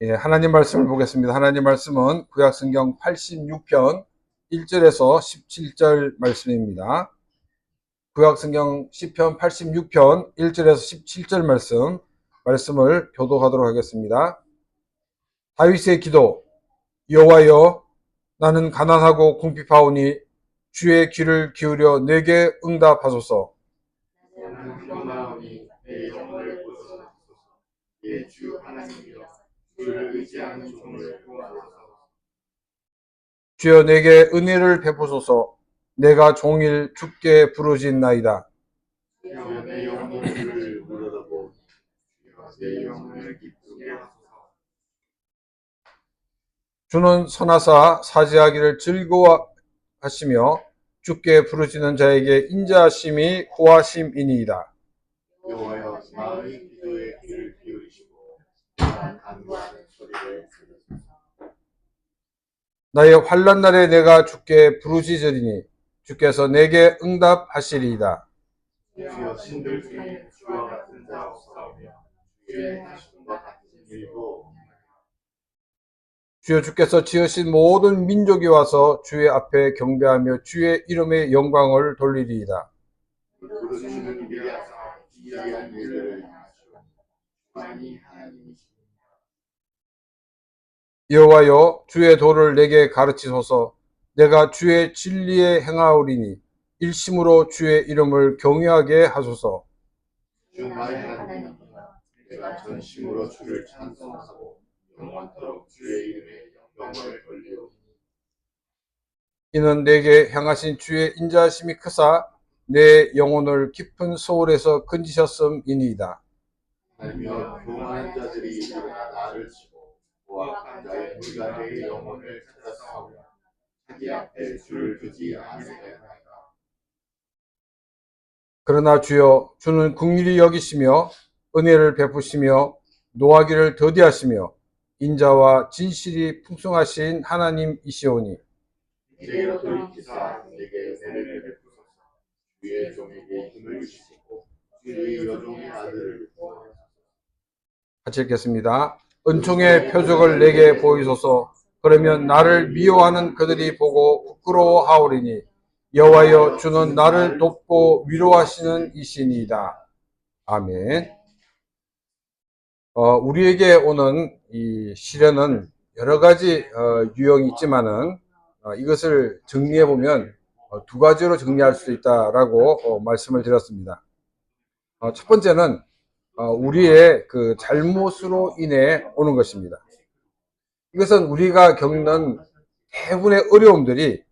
예, 하나님 말씀을 보겠습니다. 하나님 말씀은 구약성경 86편 1절에서 17절 말씀입니다. 구약성경 시편 86편 1절에서 17절 말씀을 교독하도록 하겠습니다. 다윗의 기도. 여호와여, 나는 가난하고 궁핍하오니 주의 귀를 기울여 내게 응답하소서. 나는 피곤하오니 내 영혼을 보소서. 예, 주 하나님이여, 주를 의지하는 종을 구하소서. 주여, 내게 은혜를 베푸소서. 내가 종일 주께 부르짖나이다. 주여, 내 영혼이 주를 부르고 내 영혼을 기쁘게 하소서. 주는 선하사 사지하기를 즐거워하시며 주께 부르짖는 자에게 인자하심이 구하심이니이다. 여호와여, 나의 기도에 귀를 기울이시고 내가 간구하는 소리를 들으소서. 나의 환난 날에 내가 주께 부르짖으리니 주께서 내게 응답하시리이다. 주여, 신들 중에 주와 같은 자 없사오며 주의 하심과 같은 일도 없나이다. 주여, 주께서 지으신 모든 민족이 와서 주의 앞에 경배하며 주의 이름의 영광을 돌리리이다. 부르시는 위대하사 기이한 일을 행하시오. 주만이 하나님이시니라. 여호와여, 주의 도를 내게 가르치소서. 내가 주의 진리에 행하오리니 일심으로 주의 이름을 경외하게 하소서. 주 나의 하나님이여, 내가 전심으로 주를 찬송하고 영원토록 주의 이름에 영광을 돌리오니. 이는 내게 향하신 주의 인자하심이 크사 내 영혼을 깊은 소울에서 건지셨음이니이다. 하나님이여, 교만한 자들이 일어나 나를 치고 모압한 자의 물가의 영혼을 찾아 싸우며 자기 앞에 줄을 두지 않으게 하나이다. 그러나 주여, 주는 긍휼히 여기시며 은혜를 베푸시며 노하기를 더디하시며 인자와 진실이 풍성하신 하나님이시오니 이제로 돌이키사 내게 은혜를 베푸소서. 주의 종에게 힘을 주시고 주의 여종의 아들을 구하소서. 같이 읽겠습니다. 은총의 표적을 내게 보이소서. 그러면 나를 미워하는 그들이 보고 부끄러워하오리니 여호와여, 주는 나를 돕고 위로하시는 이시니이다. 아멘. 우리에게 오는 이 시련은 여러 가지 유형이 있지만은 이것을 정리해 보면 두 가지로 정리할 수 있다라고 말씀을 드렸습니다. 첫 번째는 우리의 그 잘못으로 인해 오는 것입니다. 이것은 우리가 겪는 대부분의 어려움들이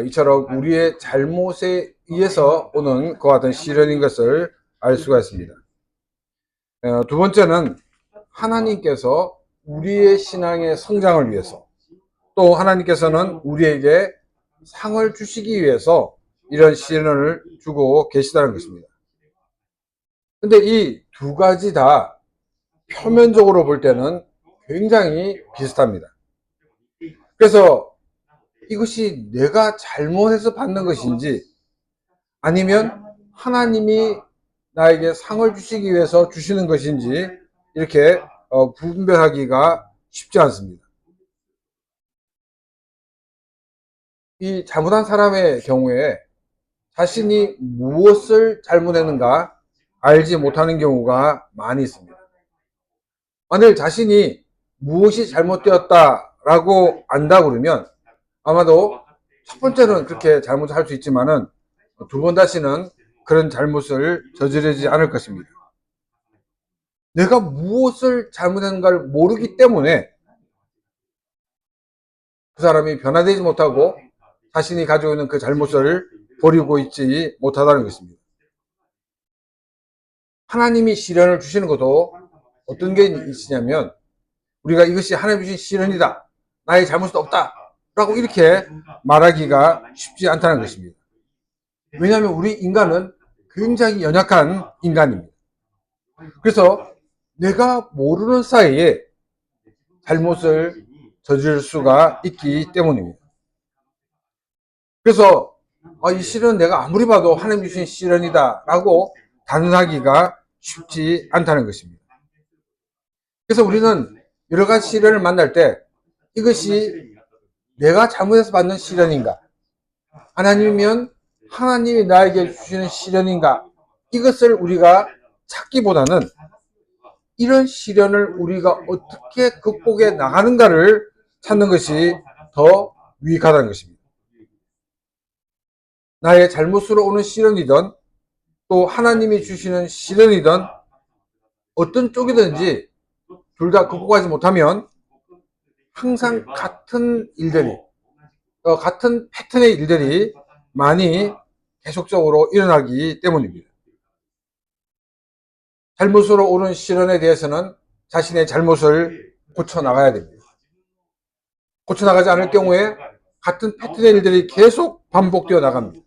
이처럼 우리의 잘못에 의해서 오는 그와 같은 시련인 것을 알 수가 있습니다. 두 번째는 하나님께서 우리의 신앙의 성장을 위해서, 또 하나님께서는 우리에게 상을 주시기 위해서 이런 시련을 주고 계시다는 것입니다. 근데 이 두 가지 다 표면적으로 볼 때는 굉장히 비슷합니다. 그래서 이것이 내가 잘못해서 받는 것인지 아니면 하나님이 나에게 상을 주시기 위해서 주시는 것인지 이렇게 분별하기가 쉽지 않습니다. 이 잘못한 사람의 경우에 자신이 무엇을 잘못했는가 알지 못하는 경우가 많이 있습니다. 만일 자신이 무엇이 잘못되었다라고 안다 그러면 아마도 첫 번째는 그렇게 잘못을 할 수 있지만은 두 번 다시는 그런 잘못을 저지르지 않을 것입니다. 내가 무엇을 잘못했는가를 모르기 때문에 그 사람이 변화되지 못하고 자신이 가지고 있는 그 잘못을 버리고 있지 못하다는 것입니다. 하나님이 시련을 주시는 것도 어떤 게 있으냐면 우리가 이것이 하나님 주신 시련이다, 나의 잘못은 없다 라고 이렇게 말하기가 쉽지 않다는 것입니다. 왜냐하면 우리 인간은 굉장히 연약한 인간입니다. 그래서 내가 모르는 사이에 잘못을 저지를 수가 있기 때문입니다. 그래서 이 시련은 내가 아무리 봐도 하나님 주신 시련이다 라고 단언하기가 쉽지 않다는 것입니다. 그래서 우리는 여러 가지 시련을 만날 때 이것이 내가 잘못해서 받는 시련인가? 하나님이면 하나님이 나에게 주시는 시련인가? 이것을 우리가 찾기보다는 이런 시련을 우리가 어떻게 극복해 나가는가를 찾는 것이 더 유익하다는 것입니다. 나의 잘못으로 오는 시련이든 또 하나님이 주시는 시련이든 어떤 쪽이든지 둘 다 극복하지 못하면 항상 같은 일들이 같은 패턴의 일들이 많이 계속적으로 일어나기 때문입니다. 잘못으로 오는 시련에 대해서는 자신의 잘못을 고쳐나가야 됩니다. 고쳐나가지 않을 경우에 같은 패턴의 일들이 계속 반복되어 나갑니다.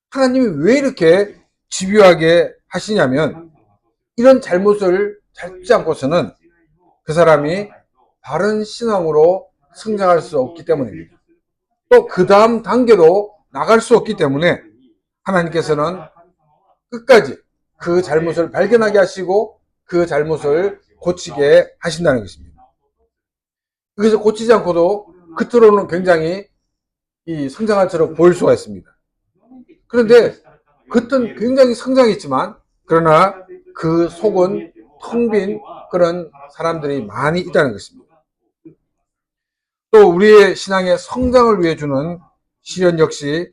하나님이 왜 이렇게 집요하게 하시냐면 이런 잘못을 찾지 않고서는 그 사람이 바른 신앙으로 성장할 수 없기 때문입니다. 또 그 다음 단계로 나갈 수 없기 때문에 하나님께서는 끝까지 그 잘못을 발견하게 하시고 그 잘못을 고치게 하신다는 것입니다. 그래서 고치지 않고도 겉으로는 굉장히 이 성장한처럼 보일 수가 있습니다. 그런데 겉은 굉장히 성장했지만 그러나 그 속은 텅 빈 그런 사람들이 많이 있다는 것입니다. 또 우리의 신앙의 성장을 위해 주는 시련 역시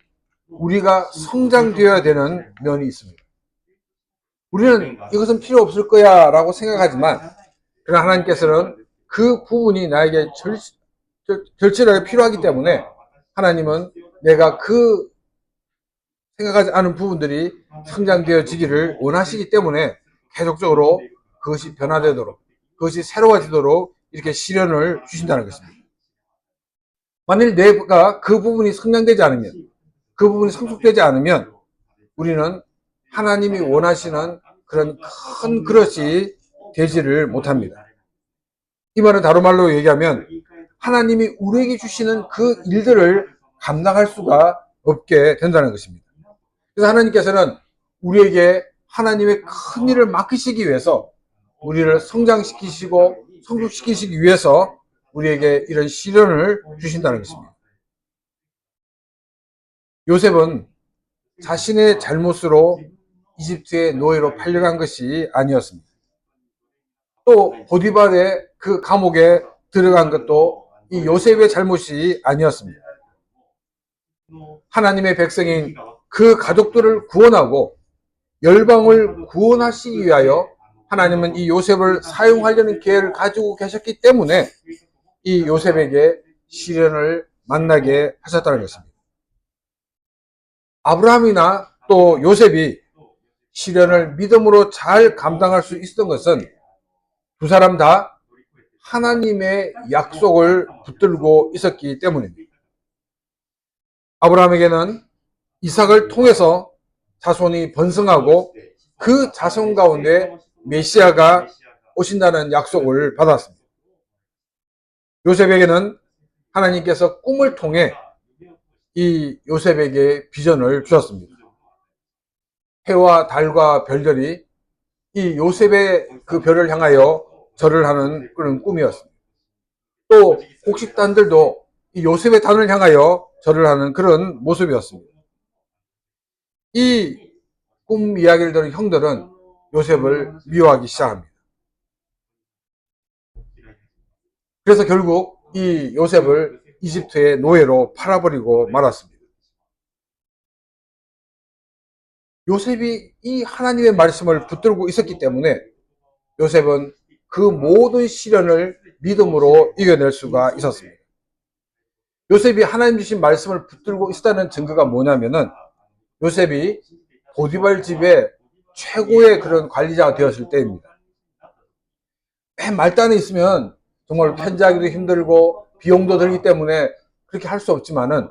우리가 성장되어야 되는 면이 있습니다. 우리는 이것은 필요 없을 거야 라고 생각하지만 그러나 하나님께서는 그 부분이 나에게 절실하게 필요하기 때문에 하나님은 내가 그 생각하지 않은 부분들이 성장되어지기를 원하시기 때문에 계속적으로 그것이 변화되도록 그것이 새로워지도록 이렇게 시련을 주신다는 것입니다. 만일 내가 그 부분이 성장되지 않으면 그 부분이 성숙되지 않으면 우리는 하나님이 원하시는 그런 큰 그릇이 되지를 못합니다. 이 말은 다른 말로 얘기하면 하나님이 우리에게 주시는 그 일들을 감당할 수가 없게 된다는 것입니다. 그래서 하나님께서는 우리에게 하나님의 큰 일을 맡기시기 위해서 우리를 성장시키시고 성숙시키시기 위해서 우리에게 이런 시련을 주신다는 것입니다. 요셉은 자신의 잘못으로 이집트의 노예로 팔려간 것이 아니었습니다. 또 보디발의 그 감옥에 들어간 것도 이 요셉의 잘못이 아니었습니다. 하나님의 백성인 그 가족들을 구원하고 열방을 구원하시기 위하여 하나님은 이 요셉을 사용하려는 계획을 가지고 계셨기 때문에 이 요셉에게 시련을 만나게 하셨다는 것입니다. 아브라함이나 또 요셉이 시련을 믿음으로 잘 감당할 수 있었던 것은 두 사람 다 하나님의 약속을 붙들고 있었기 때문입니다. 아브라함에게는 이삭을 통해서 자손이 번성하고 그 자손 가운데 메시아가 오신다는 약속을 받았습니다. 요셉에게는 하나님께서 꿈을 통해 이 요셉에게 비전을 주셨습니다. 해와 달과 별들이 이 요셉의 그 별을 향하여 절을 하는 그런 꿈이었습니다. 또 곡식단들도 이 요셉의 단을 향하여 절을 하는 그런 모습이었습니다. 이 꿈 이야기를 들은 형들은 요셉을 미워하기 시작합니다. 그래서 결국 이 요셉을 이집트의 노예로 팔아버리고 말았습니다. 요셉이 이 하나님의 말씀을 붙들고 있었기 때문에 요셉은 그 모든 시련을 믿음으로 이겨낼 수가 있었습니다. 요셉이 하나님 주신 말씀을 붙들고 있었다는 증거가 뭐냐면은 요셉이 보디발 집의 최고의 그런 관리자가 되었을 때입니다. 맨 말단에 있으면 정말 편지하기도 힘들고 비용도 들기 때문에 그렇게 할 수 없지만은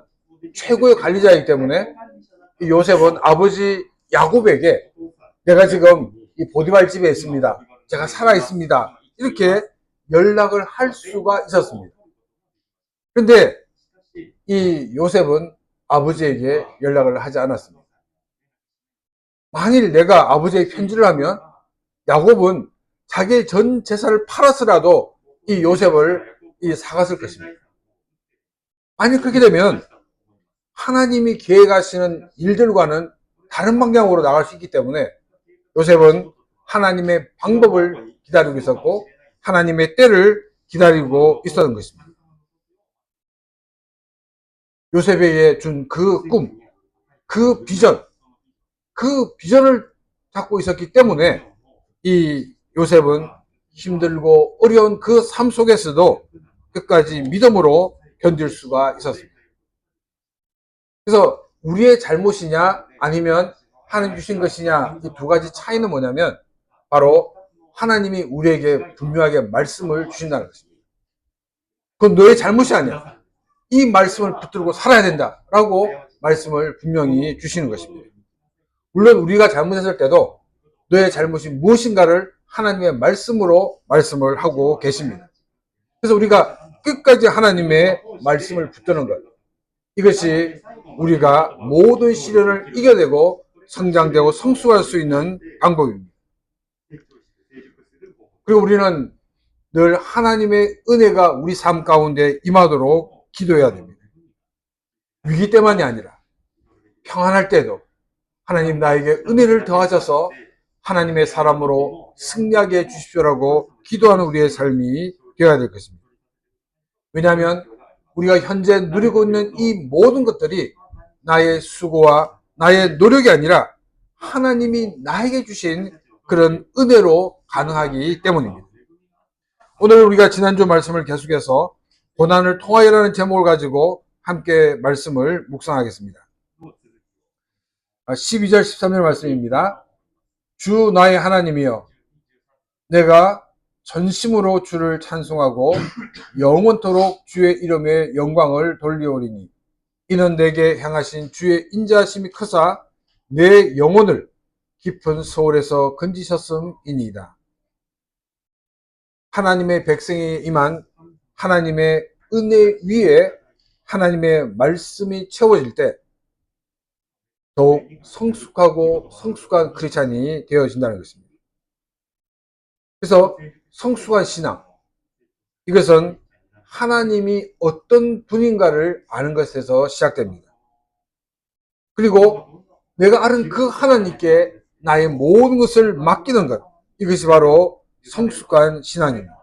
최고의 관리자이기 때문에 이 요셉은 아버지 야곱에게 내가 지금 이 보디발 집에 있습니다. 제가 살아 있습니다. 이렇게 연락을 할 수가 있었습니다. 그런데 이 요셉은 아버지에게 연락을 하지 않았습니다. 만일 내가 아버지에게 편지를 하면 야곱은 자기의 전 재산을 팔아서라도 이 요셉을 사갔을 것입니다. 아니, 그렇게 되면 하나님이 계획하시는 일들과는 다른 방향으로 나갈 수 있기 때문에 요셉은 하나님의 방법을 기다리고 있었고 하나님의 때를 기다리고 있었던 것입니다. 요셉에게 준 그 꿈, 그 비전을 갖고 있었기 때문에 이 요셉은 힘들고 어려운 그 삶 속에서도 끝까지 믿음으로 견딜 수가 있었습니다. 그래서 우리의 잘못이냐 아니면 하나님 주신 것이냐, 이 두 가지 차이는 뭐냐면 바로 하나님이 우리에게 분명하게 말씀을 주신다는 것입니다. 그건 너의 잘못이 아니야. 이 말씀을 붙들고 살아야 된다라고 말씀을 분명히 주시는 것입니다. 물론 우리가 잘못했을 때도 너의 잘못이 무엇인가를 하나님의 말씀으로 말씀을 하고 계십니다. 그래서 우리가 끝까지 하나님의 말씀을 붙드는 것, 이것이 우리가 모든 시련을 이겨내고 성장되고 성숙할 수 있는 방법입니다. 그리고 우리는 늘 하나님의 은혜가 우리 삶 가운데 임하도록 기도해야 됩니다. 위기 때만이 아니라 평안할 때도 하나님 나에게 은혜를 더하셔서 하나님의 사람으로 승리하게 해 주십시오라고 기도하는 우리의 삶이 되어야 될 것입니다. 왜냐하면 우리가 현재 누리고 있는 이 모든 것들이 나의 수고와 나의 노력이 아니라 하나님이 나에게 주신 그런 은혜로 가능하기 때문입니다. 오늘 우리가 지난주 말씀을 계속해서 고난을 통하여라는 제목을 가지고 함께 말씀을 묵상하겠습니다. 12절 13절 말씀입니다. 주 나의 하나님이여, 내가 전심으로 주를 찬송하고 영원토록 주의 이름에 영광을 돌리오리니 이는 내게 향하신 주의 인자하심이 크사 내 영혼을 깊은 소울에서 건지셨음이니이다. 하나님의 백성이 임한 하나님의 은혜 위에 하나님의 말씀이 채워질 때 더욱 성숙하고 성숙한 크리스찬이 되어진다는 것입니다. 그래서 성숙한 신앙, 이것은 하나님이 어떤 분인가를 아는 것에서 시작됩니다. 그리고 내가 아는 그 하나님께 나의 모든 것을 맡기는 것, 이것이 바로 성숙한 신앙입니다.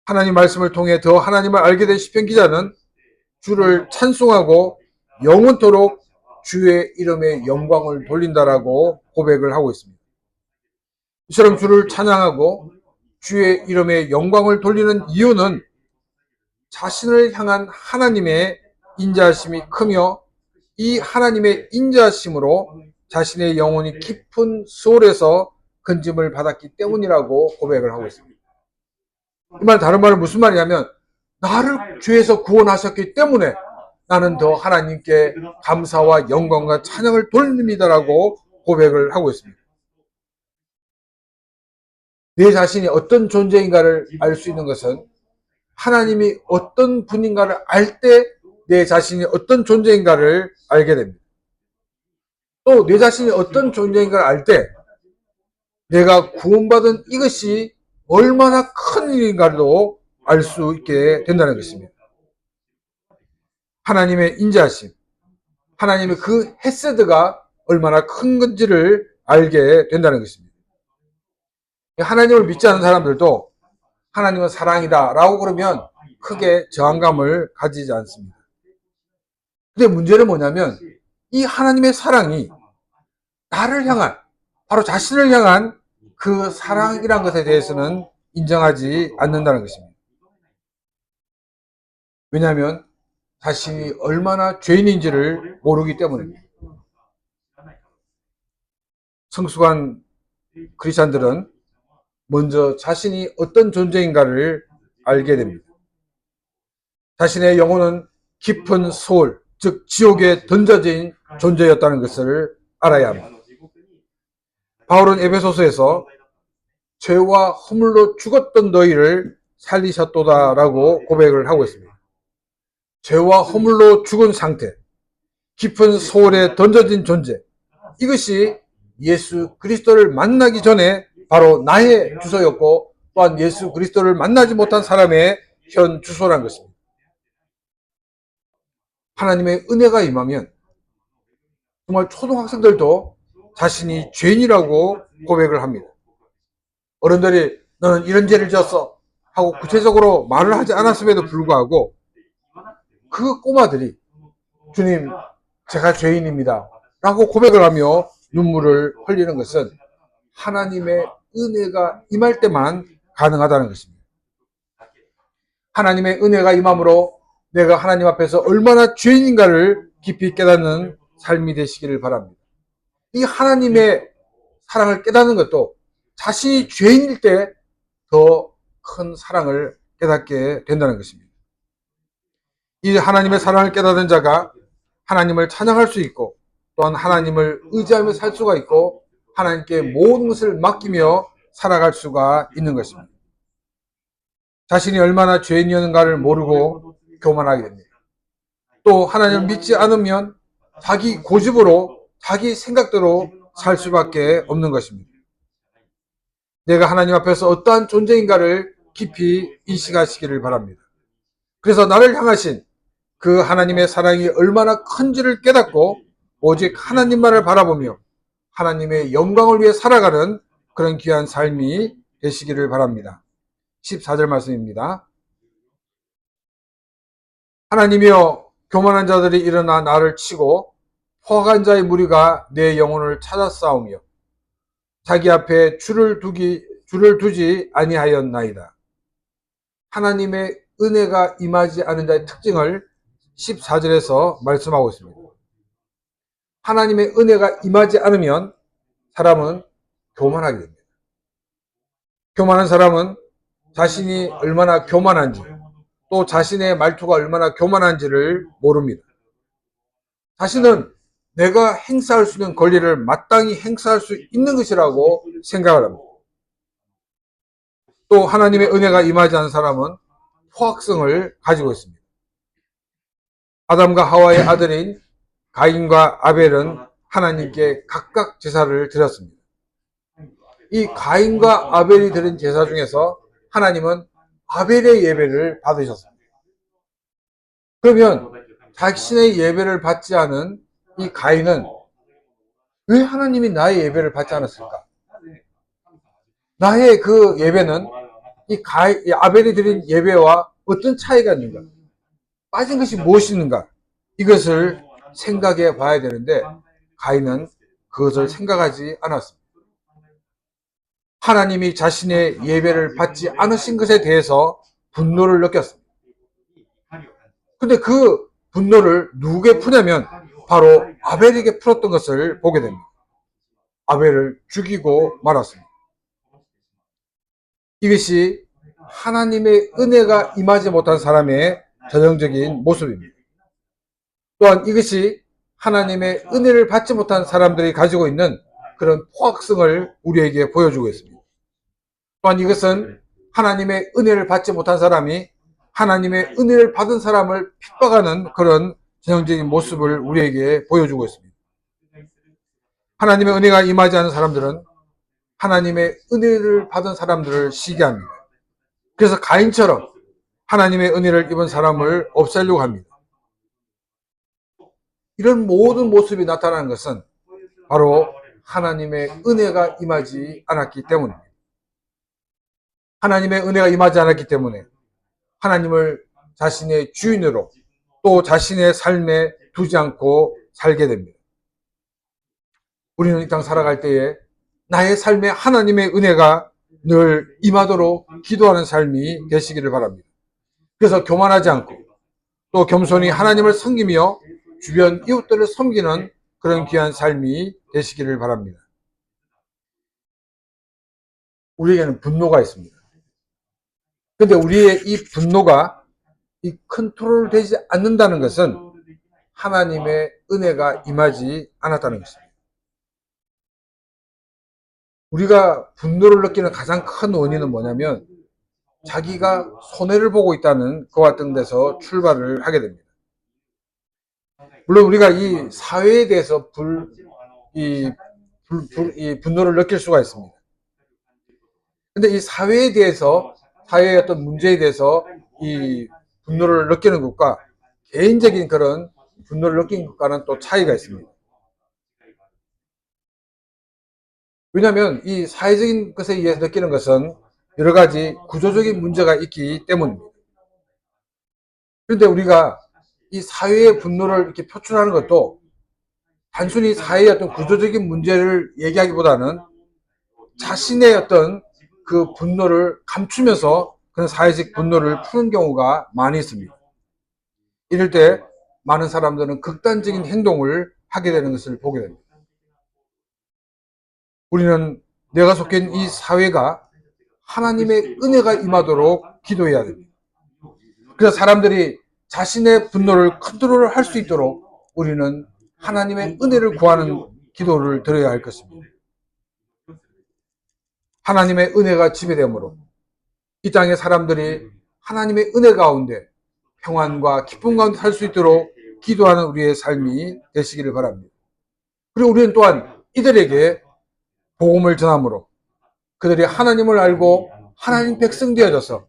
하나님 말씀을 통해 더 하나님을 알게 된 시편 기자는 주를 찬송하고 영원토록 주의 이름에 영광을 돌린다라고 고백을 하고 있습니다. 이처럼 주를 찬양하고 주의 이름에 영광을 돌리는 이유는 자신을 향한 하나님의 인자하심이 크며 이 하나님의 인자하심으로 자신의 영혼이 깊은 소울에서 건짐을 받았기 때문이라고 고백을 하고 있습니다. 이 말 다른 말은 무슨 말이냐면 나를 죄에서 구원하셨기 때문에 나는 더 하나님께 감사와 영광과 찬양을 돌립니다라고 고백을 하고 있습니다. 내 자신이 어떤 존재인가를 알 수 있는 것은 하나님이 어떤 분인가를 알 때 내 자신이 어떤 존재인가를 알게 됩니다. 또 내 자신이 어떤 존재인가를 알 때 내가 구원받은 이것이 얼마나 큰 일인가도 알 수 있게 된다는 것입니다. 하나님의 인자하심, 하나님의 그 헤세드가 얼마나 큰 건지를 알게 된다는 것입니다. 하나님을 믿지 않는 사람들도 하나님은 사랑이다 라고 그러면 크게 저항감을 가지지 않습니다. 근데 문제는 뭐냐면 이 하나님의 사랑이 나를 향한, 바로 자신을 향한 그 사랑이란 것에 대해서는 인정하지 않는다는 것입니다. 왜냐하면 자신이 얼마나 죄인인지를 모르기 때문입니다. 성숙한 크리스찬들은 먼저 자신이 어떤 존재인가를 알게 됩니다. 자신의 영혼은 깊은 소울, 즉 지옥에 던져진 존재였다는 것을 알아야 합니다. 바울은 에베소서에서 죄와 허물로 죽었던 너희를 살리셨도다라고 고백을 하고 있습니다. 죄와 허물로 죽은 상태, 깊은 소울에 던져진 존재, 이것이 예수 그리스도를 만나기 전에 바로 나의 주소였고 또한 예수 그리스도를 만나지 못한 사람의 현 주소란 것입니다. 하나님의 은혜가 임하면 정말 초등학생들도 자신이 죄인이라고 고백을 합니다. 어른들이 너는 이런 죄를 지었어 하고 구체적으로 말을 하지 않았음에도 불구하고 그 꼬마들이 주님 제가 죄인입니다 라고 고백을 하며 눈물을 흘리는 것은 하나님의 은혜가 임할 때만 가능하다는 것입니다. 하나님의 은혜가 임함으로 내가 하나님 앞에서 얼마나 죄인인가를 깊이 깨닫는 삶이 되시기를 바랍니다. 이 하나님의 사랑을 깨닫는 것도 자신이 죄인일 때 더 큰 사랑을 깨닫게 된다는 것입니다. 이 하나님의 사랑을 깨닫은 자가 하나님을 찬양할 수 있고 또한 하나님을 의지하며 살 수가 있고 하나님께 모든 것을 맡기며 살아갈 수가 있는 것입니다. 자신이 얼마나 죄인이었는가를 모르고 교만하게 됩니다. 또 하나님을 믿지 않으면 자기 고집으로 자기 생각대로 살 수밖에 없는 것입니다. 내가 하나님 앞에서 어떠한 존재인가를 깊이 인식하시기를 바랍니다. 그래서 나를 향하신 그 하나님의 사랑이 얼마나 큰지를 깨닫고 오직 하나님만을 바라보며 하나님의 영광을 위해 살아가는 그런 귀한 삶이 되시기를 바랍니다. 14절 말씀입니다. 하나님이여 교만한 자들이 일어나 나를 치고 포악한 자의 무리가 내 영혼을 찾아 싸우며 자기 앞에 줄을 두지 아니하였나이다. 하나님의 은혜가 임하지 않은 자의 특징을 14절에서 말씀하고 있습니다. 하나님의 은혜가 임하지 않으면 사람은 교만하게 됩니다. 교만한 사람은 자신이 얼마나 교만한지 또 자신의 말투가 얼마나 교만한지를 모릅니다. 자신은 내가 행사할 수 있는 권리를 마땅히 행사할 수 있는 것이라고 생각을 합니다. 또 하나님의 은혜가 임하지 않은 사람은 포악성을 가지고 있습니다. 아담과 하와의 아들인 가인과 아벨은 하나님께 각각 제사를 드렸습니다. 이 가인과 아벨이 드린 제사 중에서 하나님은 아벨의 예배를 받으셨습니다. 그러면 자신의 예배를 받지 않은 이 가인은 왜 하나님이 나의 예배를 받지 않았을까? 나의 그 예배는 이 아벨이 드린 예배와 어떤 차이가 있는가? 빠진 것이 무엇이 있는가? 이것을 생각해 봐야 되는데 가인은 그것을 생각하지 않았습니다. 하나님이 자신의 예배를 받지 않으신 것에 대해서 분노를 느꼈습니다. 근데 그 분노를 누구에게 푸냐면 바로 아벨에게 풀었던 것을 보게 됩니다. 아벨을 죽이고 말았습니다. 이것이 하나님의 은혜가 임하지 못한 사람의 전형적인 모습입니다. 또한 이것이 하나님의 은혜를 받지 못한 사람들이 가지고 있는 그런 포악성을 우리에게 보여주고 있습니다. 또한 이것은 하나님의 은혜를 받지 못한 사람이 하나님의 은혜를 받은 사람을 핍박하는 그런 전형적인 모습을 우리에게 보여주고 있습니다. 하나님의 은혜가 임하지 않은 사람들은 하나님의 은혜를 받은 사람들을 시기합니다. 그래서 가인처럼 하나님의 은혜를 입은 사람을 없애려고 합니다. 이런 모든 모습이 나타나는 것은 바로 하나님의 은혜가 임하지 않았기 때문입니다. 하나님의 은혜가 임하지 않았기 때문에 하나님을 자신의 주인으로 또 자신의 삶에 두지 않고 살게 됩니다. 우리는 이 땅 살아갈 때에 나의 삶에 하나님의 은혜가 늘 임하도록 기도하는 삶이 되시기를 바랍니다. 그래서 교만하지 않고 또 겸손히 하나님을 섬기며 주변 이웃들을 섬기는 그런 귀한 삶이 되시기를 바랍니다. 우리에게는 분노가 있습니다. 근데 우리의 이 분노가 이 컨트롤 되지 않는다는 것은 하나님의 은혜가 임하지 않았다는 것입니다. 우리가 분노를 느끼는 가장 큰 원인은 뭐냐면 자기가 손해를 보고 있다는 것 같은 데서 출발을 하게 됩니다. 물론 우리가 이 사회에 대해서 이 분노를 느낄 수가 있습니다. 근데 이 사회에 대해서, 사회의 어떤 문제에 대해서 이 분노를 느끼는 것과 개인적인 그런 분노를 느끼는 것과는 또 차이가 있습니다. 왜냐하면 이 사회적인 것에 의해서 느끼는 것은 여러 가지 구조적인 문제가 있기 때문입니다. 그런데 우리가 이 사회의 분노를 이렇게 표출하는 것도 단순히 사회의 어떤 구조적인 문제를 얘기하기보다는 자신의 어떤 그 분노를 감추면서 그런 사회적 분노를 푸는 경우가 많이 있습니다. 이럴 때 많은 사람들은 극단적인 행동을 하게 되는 것을 보게 됩니다. 우리는 내가 속해 있는 이 사회가 하나님의 은혜가 임하도록 기도해야 됩니다. 그래서 사람들이 자신의 분노를 컨트롤할 수 있도록 우리는 하나님의 은혜를 구하는 기도를 드려야 할 것입니다. 하나님의 은혜가 지배되므로 이 땅의 사람들이 하나님의 은혜 가운데 평안과 기쁨 가운데 살 수 있도록 기도하는 우리의 삶이 되시기를 바랍니다. 그리고 우리는 또한 이들에게 복음을 전함으로 그들이 하나님을 알고 하나님 백성 되어져서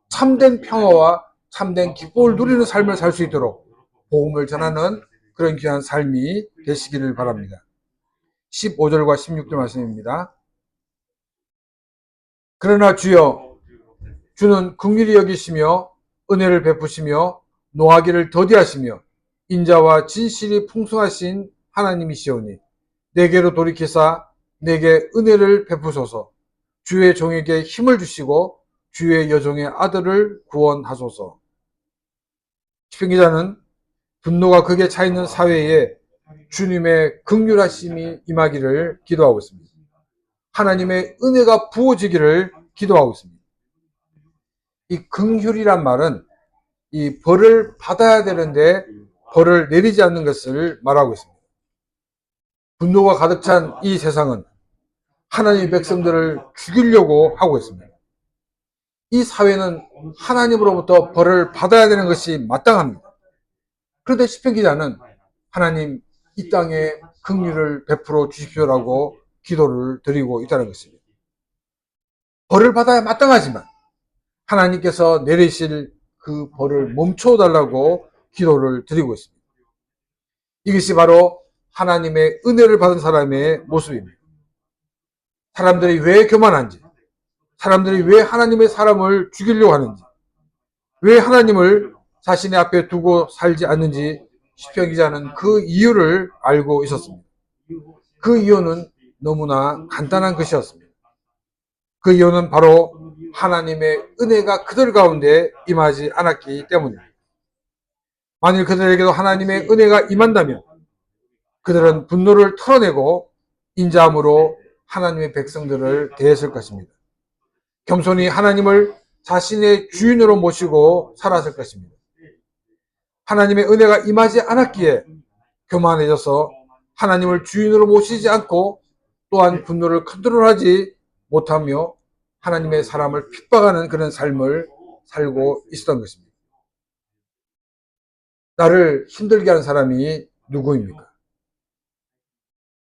참된 평화와 참된 기쁨을 누리는 삶을 살 수 있도록 복음을 전하는 그런 귀한 삶이 되시기를 바랍니다. 15절과 16절 말씀입니다. 그러나 주여, 주는 긍휼히 여기시며 은혜를 베푸시며 노하기를 더디하시며 인자와 진실이 풍성하신 하나님이시오니 내게로 돌이키사 내게 은혜를 베푸소서. 주의 종에게 힘을 주시고 주의 여종의 아들을 구원하소서. 시편 기자는 분노가 극에 차 있는 사회에 주님의 긍휼하심이 임하기를 기도하고 있습니다. 하나님의 은혜가 부어지기를 기도하고 있습니다. 이 긍휼이란 말은 이 벌을 받아야 되는데 벌을 내리지 않는 것을 말하고 있습니다. 분노가 가득 찬 이 세상은 하나님의 백성들을 죽이려고 하고 있습니다. 이 사회는 하나님으로부터 벌을 받아야 되는 것이 마땅합니다. 그런데 시편 기자는 하나님 이 땅에 긍휼을 베풀어 주십시오라고 기도를 드리고 있다는 것입니다. 벌을 받아야 마땅하지만 하나님께서 내리실 그 벌을 멈춰달라고 기도를 드리고 있습니다. 이것이 바로 하나님의 은혜를 받은 사람의 모습입니다. 사람들이 왜 교만한지, 사람들이 왜 하나님의 사람을 죽이려고 하는지, 왜 하나님을 자신의 앞에 두고 살지 않는지 시편 기자는 그 이유를 알고 있었습니다. 그 이유는 너무나 간단한 것이었습니다. 그 이유는 바로 하나님의 은혜가 그들 가운데 임하지 않았기 때문입니다. 만일 그들에게도 하나님의 은혜가 임한다면 그들은 분노를 털어내고 인자함으로 하나님의 백성들을 대했을 것입니다. 겸손히 하나님을 자신의 주인으로 모시고 살았을 것입니다. 하나님의 은혜가 임하지 않았기에 교만해져서 하나님을 주인으로 모시지 않고 또한 분노를 컨트롤하지 못하며 하나님의 사람을 핍박하는 그런 삶을 살고 있었던 것입니다. 나를 힘들게 하는 사람이 누구입니까?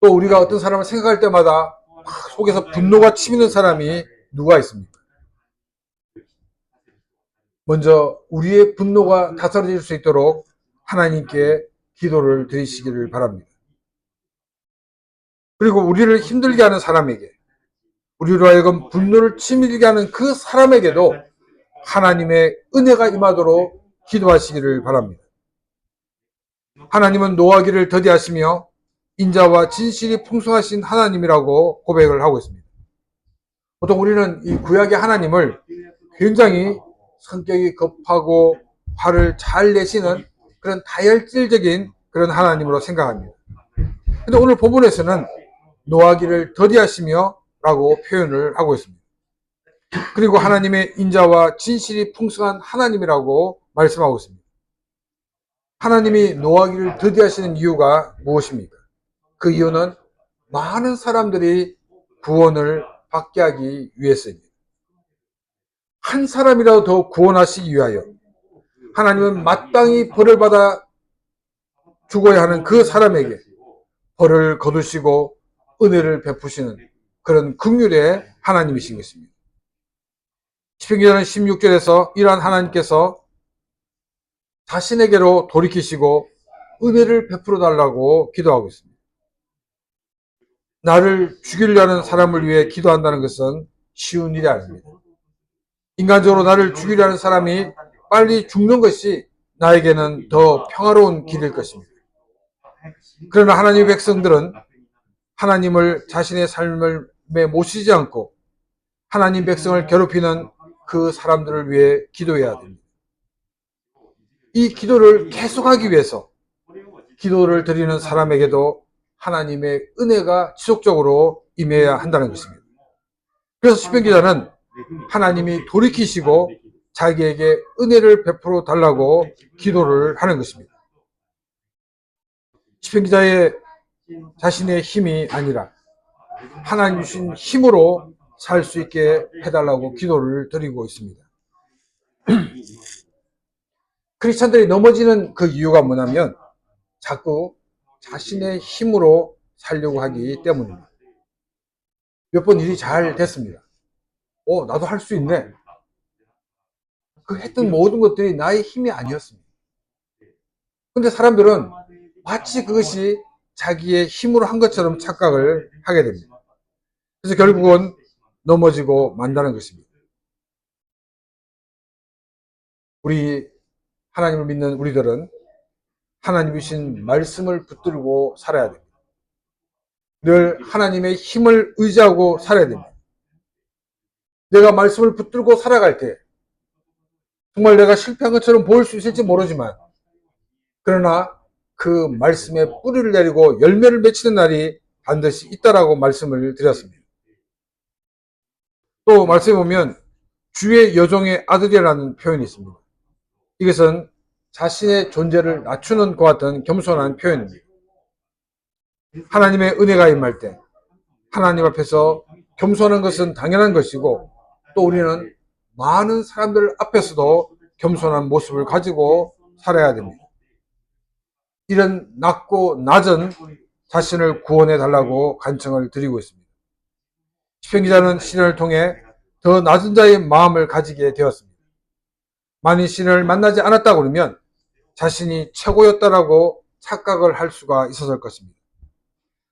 또 우리가 어떤 사람을 생각할 때마다 속에서 분노가 치미는 사람이 누가 있습니까? 먼저 우리의 분노가 다스려질 수 있도록 하나님께 기도를 드리시기를 바랍니다. 그리고 우리를 힘들게 하는 사람에게, 우리로 하여금 분노를 치밀게 하는 그 사람에게도 하나님의 은혜가 임하도록 기도하시기를 바랍니다. 하나님은 노하기를 더디하시며 인자와 진실이 풍성하신 하나님이라고 고백을 하고 있습니다. 보통 우리는 이 구약의 하나님을 굉장히 성격이 급하고 화를 잘 내시는 그런 다혈질적인 그런 하나님으로 생각합니다. 그런데 오늘 본문에서는 노하기를 더디하시며 라고 표현을 하고 있습니다. 그리고 하나님의 인자와 진실이 풍성한 하나님이라고 말씀하고 있습니다. 하나님이 노하기를 더디하시는 이유가 무엇입니까? 그 이유는 많은 사람들이 구원을 받게 하기 위해서입니다. 한 사람이라도 더 구원하시기 위하여 하나님은 마땅히 벌을 받아 죽어야 하는 그 사람에게 벌을 거두시고 은혜를 베푸시는 그런 긍휼의 하나님이신 것입니다. 시편기자는 16절에서 이러한 하나님께서 자신에게로 돌이키시고 은혜를 베풀어 달라고 기도하고 있습니다. 나를 죽이려는 사람을 위해 기도한다는 것은 쉬운 일이 아닙니다. 인간적으로 나를 죽이려는 사람이 빨리 죽는 것이 나에게는 더 평화로운 길일 것입니다. 그러나 하나님의 백성들은 하나님을 자신의 삶에 모시지 않고 하나님 백성을 괴롭히는 그 사람들을 위해 기도해야 됩니다. 이 기도를 계속하기 위해서 기도를 드리는 사람에게도 하나님의 은혜가 지속적으로 임해야 한다는 것입니다. 그래서 시편 기자는 하나님이 돌이키시고 자기에게 은혜를 베풀어 달라고 기도를 하는 것입니다. 시편 기자의 자신의 힘이 아니라 하나님 주신 힘으로 살 수 있게 해달라고 기도를 드리고 있습니다. 크리스찬들이 넘어지는 그 이유가 뭐냐면 자꾸 자신의 힘으로 살려고 하기 때문입니다. 몇 번 일이 잘 됐습니다. 나도 할 수 있네. 그 했던 모든 것들이 나의 힘이 아니었습니다. 근데 사람들은 마치 그것이 자기의 힘으로 한 것처럼 착각을 하게 됩니다. 그래서 결국은 넘어지고 만다는 것입니다. 우리 하나님을 믿는 우리들은 하나님이 주신 말씀을 붙들고 살아야 됩니다. 늘 하나님의 힘을 의지하고 살아야 됩니다. 내가 말씀을 붙들고 살아갈 때 정말 내가 실패한 것처럼 보일 수 있을지 모르지만 그러나 그 말씀에 뿌리를 내리고 열매를 맺히는 날이 반드시 있다라고 말씀을 드렸습니다. 또 말씀해 보면 주의 여종의 아들이라는 표현이 있습니다. 이것은 자신의 존재를 낮추는 것 같은 겸손한 표현입니다. 하나님의 은혜가 임할 때 하나님 앞에서 겸손한 것은 당연한 것이고 또 우리는 많은 사람들 앞에서도 겸손한 모습을 가지고 살아야 됩니다. 이런 낮고 낮은 자신을 구원해 달라고 간청을 드리고 있습니다. 시편 기자는 시련을 통해 더 낮은 자의 마음을 가지게 되었습니다. 만일 시련을 만나지 않았다고 그러면 자신이 최고였다라고 착각을 할 수가 있었을 것입니다.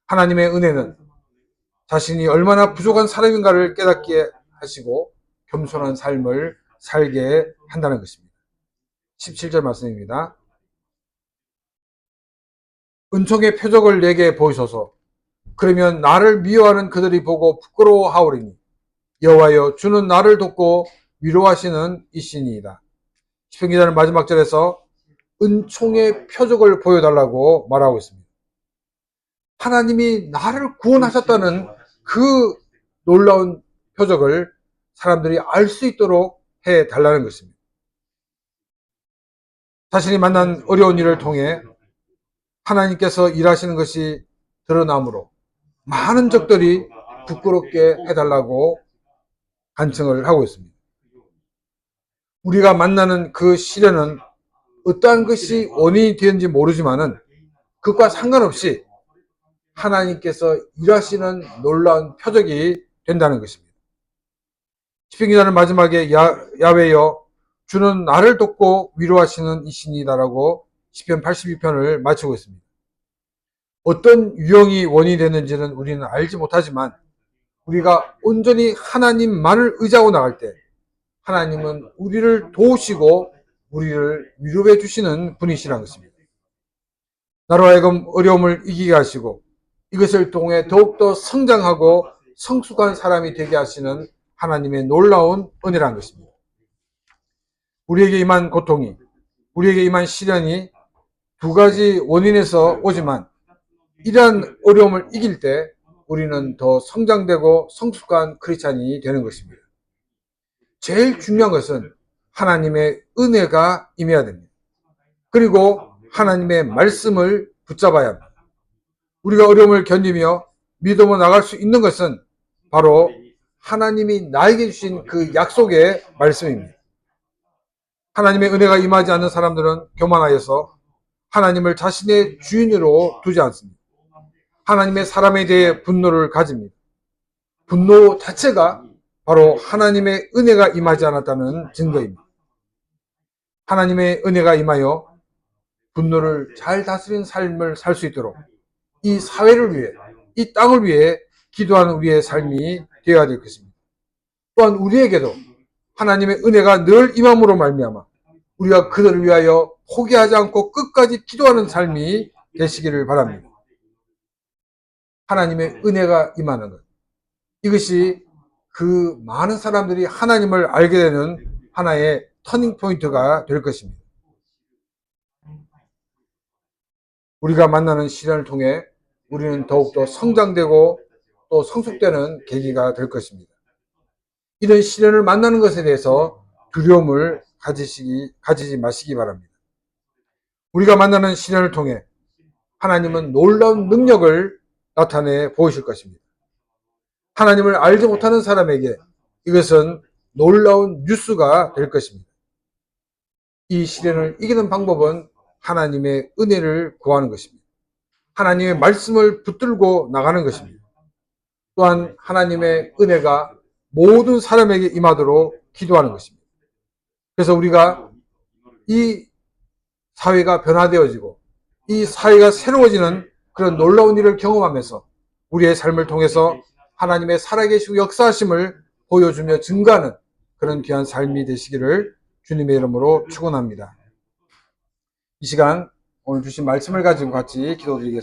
하나님의 은혜는 자신이 얼마나 부족한 사람인가를 깨닫게 하시고 겸손한 삶을 살게 한다는 것입니다. 17절 말씀입니다. 은총의 표적을 내게 보이소서. 그러면 나를 미워하는 그들이 보고 부끄러워하오리니 여호와여 주는 나를 돕고 위로하시는 이시니이다. 시편 기자는 마지막 절에서 은총의 표적을 보여달라고 말하고 있습니다. 하나님이 나를 구원하셨다는 그 놀라운 표적을 사람들이 알 수 있도록 해달라는 것입니다. 자신이 만난 어려운 일을 통해 하나님께서 일하시는 것이 드러나므로 많은 적들이 부끄럽게 해달라고 간청을 하고 있습니다. 우리가 만나는 그 시련은 어떠한 것이 원인이 되는지 모르지만은 그것과 상관없이 하나님께서 일하시는 놀라운 표적이 된다는 것입니다. 시편 기자는 마지막에 야훼여 주는 나를 돕고 위로하시는 이신이다라고 시편 82편을 마치고 있습니다. 어떤 유형이 원인이 됐는지는 우리는 알지 못하지만 우리가 온전히 하나님만을 의지하고 나갈 때 하나님은 우리를 도우시고 우리를 위로해 주시는 분이시라는 것입니다. 나로 하여금 어려움을 이기게 하시고 이것을 통해 더욱더 성장하고 성숙한 사람이 되게 하시는 하나님의 놀라운 은혜라는 것입니다. 우리에게 임한 고통이, 우리에게 임한 시련이 두 가지 원인에서 오지만 이러한 어려움을 이길 때 우리는 더 성장되고 성숙한 크리스찬이 되는 것입니다. 제일 중요한 것은 하나님의 은혜가 임해야 됩니다. 그리고 하나님의 말씀을 붙잡아야 합니다. 우리가 어려움을 견디며 믿음으로 나갈 수 있는 것은 바로 하나님이 나에게 주신 그 약속의 말씀입니다. 하나님의 은혜가 임하지 않는 사람들은 교만하여서 하나님을 자신의 주인으로 두지 않습니다. 하나님의 사람에 대해 분노를 가집니다. 분노 자체가 바로 하나님의 은혜가 임하지 않았다는 증거입니다. 하나님의 은혜가 임하여 분노를 잘 다스린 삶을 살 수 있도록 이 사회를 위해, 이 땅을 위해 기도하는 우리의 삶이 되어야 될 것입니다. 또한 우리에게도 하나님의 은혜가 늘 임함으로 말미암아 우리가 그들을 위하여 포기하지 않고 끝까지 기도하는 삶이 되시기를 바랍니다. 하나님의 은혜가 임하는 것, 이것이 그 많은 사람들이 하나님을 알게 되는 하나의 터닝 포인트가 될 것입니다. 우리가 만나는 시련을 통해 우리는 더욱더 성장되고 또 성숙되는 계기가 될 것입니다. 이런 시련을 만나는 것에 대해서 두려움을 가지지 마시기 바랍니다. 우리가 만나는 시련을 통해 하나님은 놀라운 능력을 나타내 보이실 것입니다. 하나님을 알지 못하는 사람에게 이것은 놀라운 뉴스가 될 것입니다. 이 시련을 이기는 방법은 하나님의 은혜를 구하는 것입니다. 하나님의 말씀을 붙들고 나가는 것입니다. 또한 하나님의 은혜가 모든 사람에게 임하도록 기도하는 것입니다. 그래서 우리가 이 사회가 변화되어지고 이 사회가 새로워지는 그런 놀라운 일을 경험하면서 우리의 삶을 통해서 하나님의 살아계시고 역사하심을 보여주며 증가하는 그런 귀한 삶이 되시기를 주님의 이름으로 축원합니다. 이 시간 오늘 주신 말씀을 가지고 같이 기도드리겠습니다.